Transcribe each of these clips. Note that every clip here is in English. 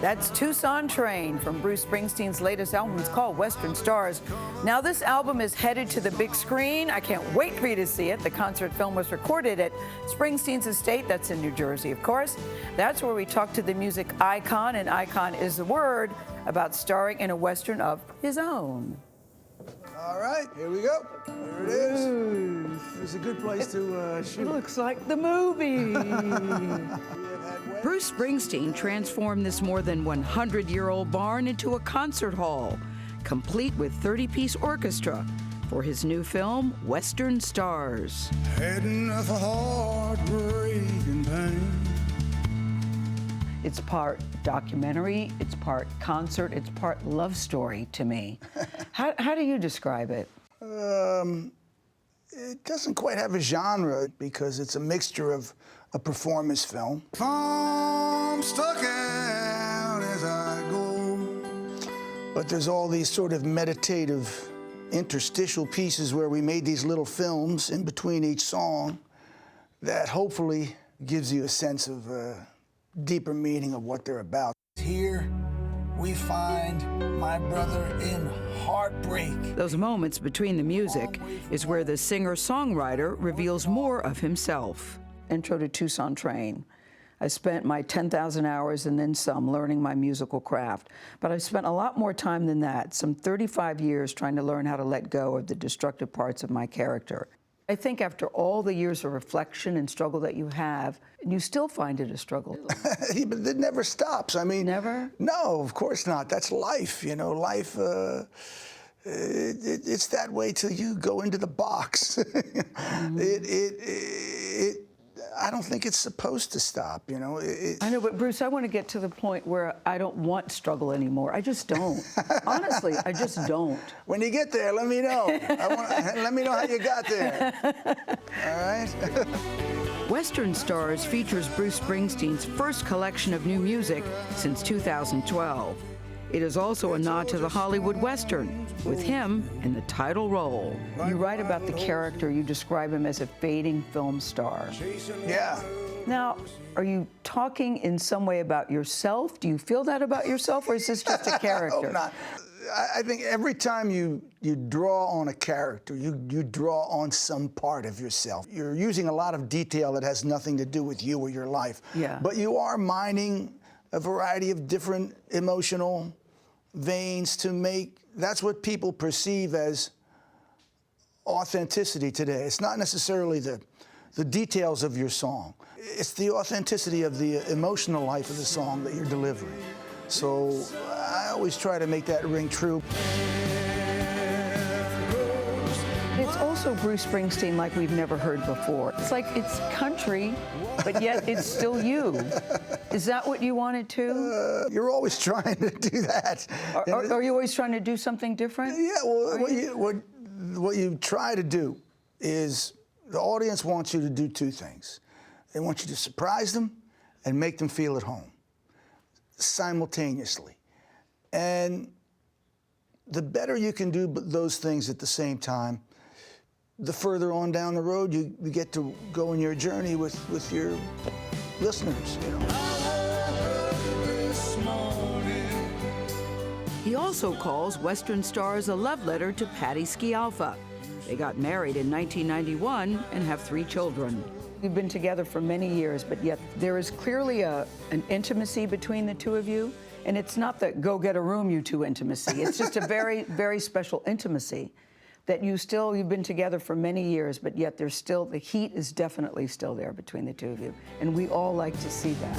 That's Tucson Train from Bruce Springsteen's latest album. It's called Western Stars. Now, this album is headed to the big screen. I can't wait for you to see it. The concert film was recorded at Springsteen's estate. That's in New Jersey, of course. That's where we talk to the music icon, and icon is the word, about starring in a Western of his own. All right, here we go. There it is. It's a good place to shoot. Looks like the movie. Bruce Springsteen transformed this more than 100-year-old barn into a concert hall, complete with 30-piece orchestra, for his new film, Western Stars. Had enough of heartbreak and pain. It's part documentary, it's part concert, it's part love story to me. How do you describe it? It doesn't quite have a genre because it's a mixture of a performance film. I'm stuck out as I go. But there's all these sort of meditative interstitial pieces where we made these little films in between each song that hopefully gives you a sense of deeper meaning of what they're about. Here we find my brother in heartbreak. Those moments between the music is where the singer-songwriter reveals more of himself. Intro to Tucson Train. I spent my 10,000 hours and then some learning my musical craft. But I've spent a lot more time than that, some 35 years trying to learn how to let go of the destructive parts of my character. I think after all the years of reflection and struggle that you have, you still find it a struggle. But it never stops. I mean, never? No, of course not. That's life. You know, life. It's that way till you go into the box. I don't think it's supposed to stop. You know. I know, but Bruce, I want to get to the point where I don't want struggle anymore. I just don't. Honestly, I just don't. When you get there, let me know. Let me know how you got there. All right. Western Stars features Bruce Springsteen's first collection of new music since 2012. It is also a nod to the Hollywood Western, with him in the title role. You write about the character, you describe him as a fading film star. Yeah. Now, are you talking in some way about yourself? Do you feel that about yourself, or is this just a character? I hope not. I think every time you draw on a character, you draw on some part of yourself. You're using a lot of detail that has nothing to do with you or your life. Yeah. But you are mining a variety of different emotional veins to make, that's what people perceive as authenticity today. It's not necessarily the details of your song. It's the authenticity of the emotional life of the song that you're delivering. So I always try to make that ring true. It's also Bruce Springsteen like we've never heard before. It's like it's country, but yet it's still you. Is that what you wanted to? You're always trying to do that. Are you always trying to do something different? Yeah, well, what you try to do is the audience wants you to do two things. They want you to surprise them and make them feel at home simultaneously. And the better you can do those things at the same time, the further on down the road you get to go in your journey with your listeners, you know. He also calls Western Stars a love letter to Patty Scialfa. They got married in 1991 and have 3 children. You've been together for many years, but yet there is clearly an intimacy between the two of you. And it's not the go get a room, you two intimacy. It's just a very, very special intimacy that you've been together for many years, but yet there's still, the heat is definitely still there between the two of you. And we all like to see that.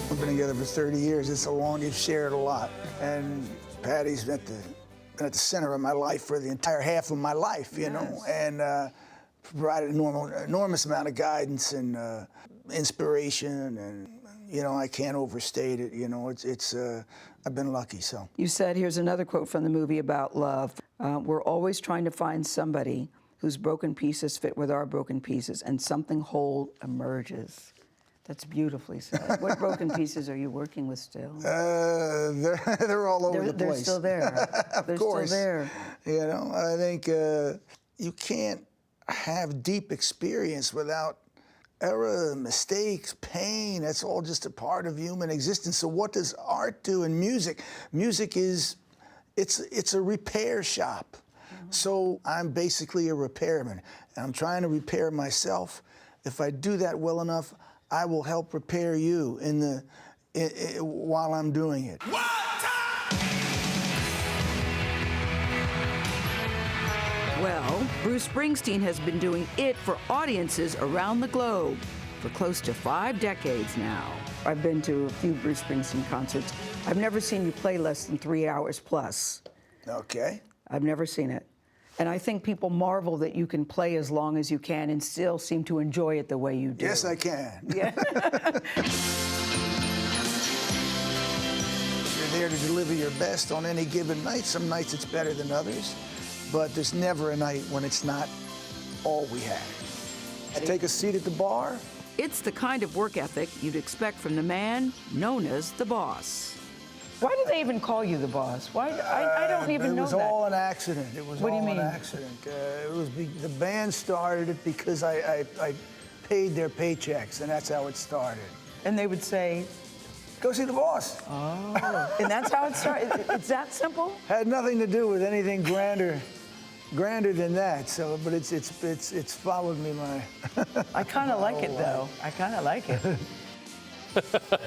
We've been together for 30 years. It's so long, you've shared a lot. And Patty's been at the center of my life for the entire half of my life, you know, and provided an enormous amount of guidance and inspiration, and you know, I can't overstate it. You know, I've been lucky. So you said, here's another quote from the movie about love. We're always trying to find somebody whose broken pieces fit with our broken pieces, and something whole emerges. That's beautifully said. What broken pieces are you working with still? They're all over the place. They're still there. Of course. Still there. You know, I think you can't have deep experience without error, mistakes, pain, that's all just a part of human existence. So what does art do in music? Music is, it's a repair shop. So I'm basically a repairman, and I'm trying to repair myself. If I do that well enough, I will help repair you while I'm doing it. Well, Bruce Springsteen has been doing it for audiences around the globe for close to 5 decades now. I've been to a few Bruce Springsteen concerts. I've never seen you play less than 3 hours plus. Okay. I've never seen it. And I think people marvel that you can play as long as you can and still seem to enjoy it the way you do. Yes, I can. Yeah. You're there to deliver your best on any given night. Some nights it's better than others, but there's never a night when it's not all we have. Take a seat at the bar. It's the kind of work ethic you'd expect from the man known as the boss. Why do they even call you the boss? Why? I don't even know that. It was all an accident. It was What do you all mean? an accident. The band started it because I paid their paychecks, and that's how it started. And they would say, Go see the boss. oh. And that's how it started? It's that simple? Had nothing to do with anything grander than that. So, but it's followed me I kind of like it, though. I kind of like it.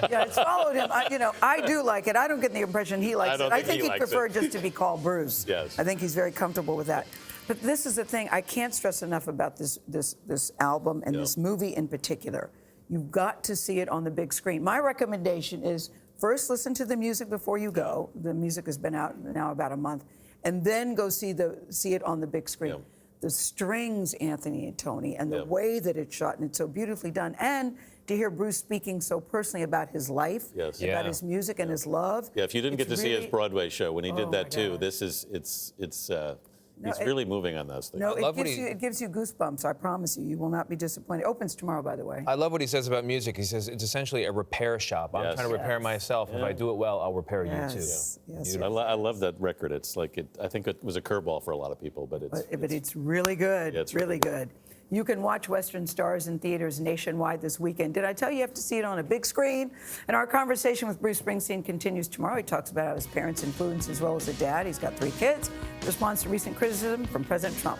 Yeah, it's followed him. I do like it. I don't get the impression he likes it. I think he'd prefer just to be called Bruce. Yes. I think he's very comfortable with that. But this is the thing. I can't stress enough about this album and this movie in particular. You've got to see it on the big screen. My recommendation is first listen to the music before you go. The music has been out now about a month. And then go see it on the big screen. Yeah. The strings, Anthony and Tony, and the way that it's shot, and it's so beautifully done. And to hear Bruce speaking so personally about his life, about his music and his love. Yeah, if you didn't get to see his Broadway show when he did that too, God. He's really moving on those things. No, it gives you goosebumps, I promise you. You will not be disappointed. It opens tomorrow, by the way. I love what he says about music. He says it's essentially a repair shop. I'm trying to repair myself. If I do it well, I'll repair you too. Yes. I love that record. It's like I think it was a curveball for a lot of people, but it's really good. Yeah, it's really good. You can watch Western Stars in theaters nationwide this weekend. Did I tell you have to see it on a big screen? And our conversation with Bruce Springsteen continues tomorrow. He talks about how his parents influence as well as a dad. He's got 3 kids. Responds to recent criticism from President Trump.